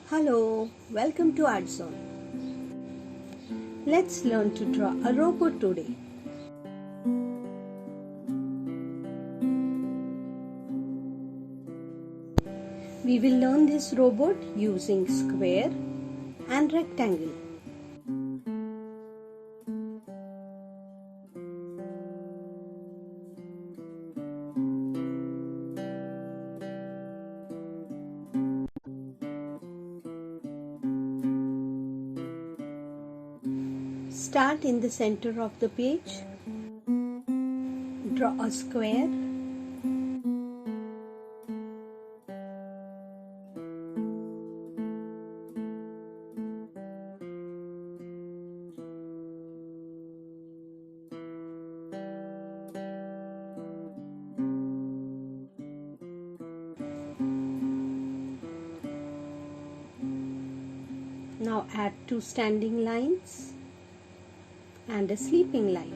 Hello, welcome to ArtZone. Let's learn to draw a robot today. We will learn this robot using square and rectangle. Start in the center of the page. Draw a square. Now add two standing lines and a sleeping line.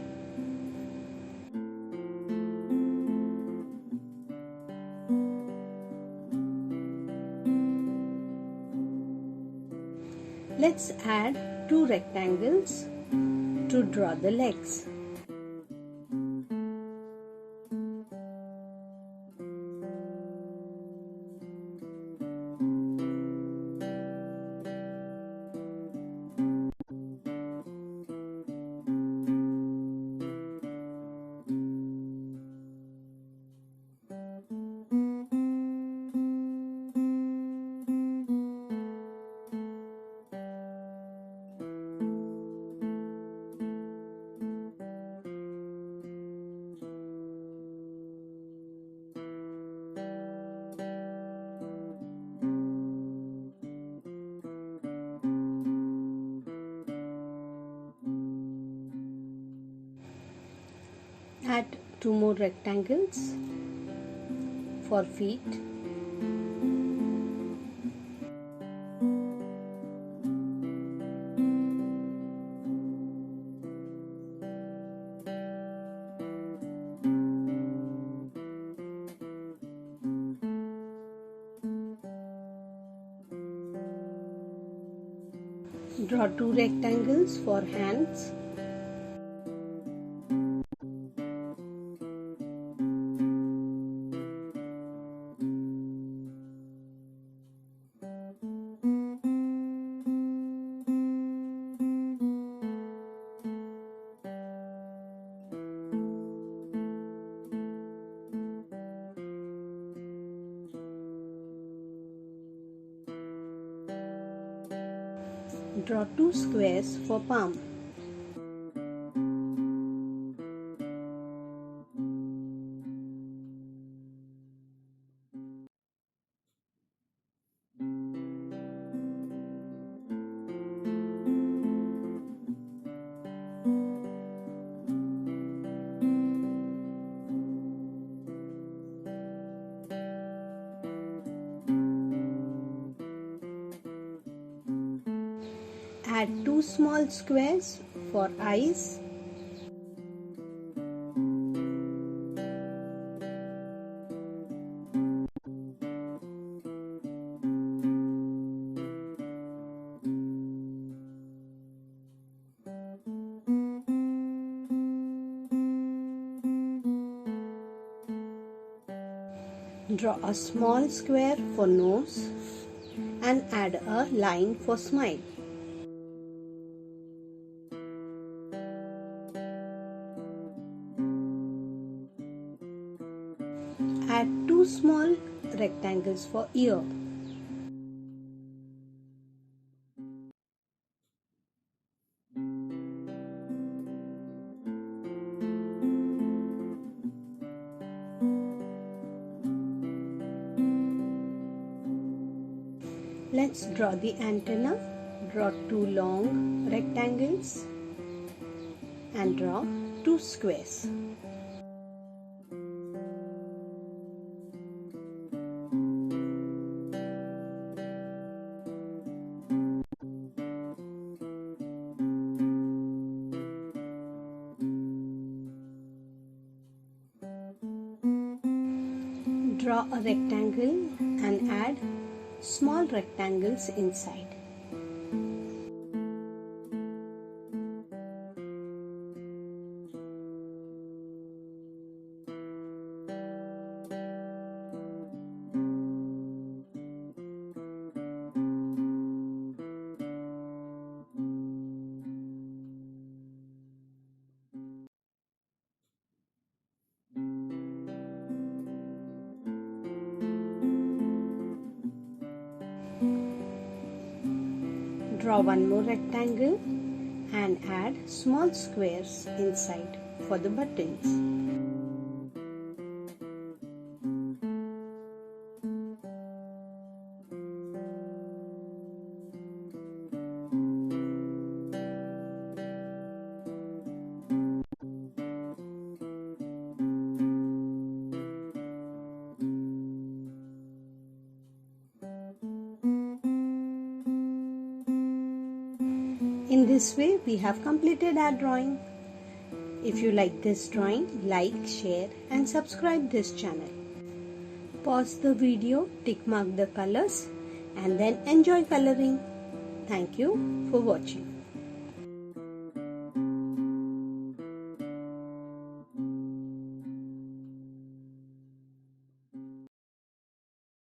Let's add two rectangles to draw the legs. Add two more rectangles for feet. Draw two rectangles for hands. Draw two squares for palm. Add two small squares for eyes. Draw a small square for nose and add a line for smile. Add two small rectangles for ear. Let's draw the antenna. Draw two long rectangles and draw two squares. Draw a rectangle and add small rectangles inside. Draw one more rectangle and add small squares inside for the buttons. In this way, we have completed our drawing. If you like this drawing, like, share and subscribe this channel. Pause the video, tick mark the colors and then enjoy coloring. Thank you for watching.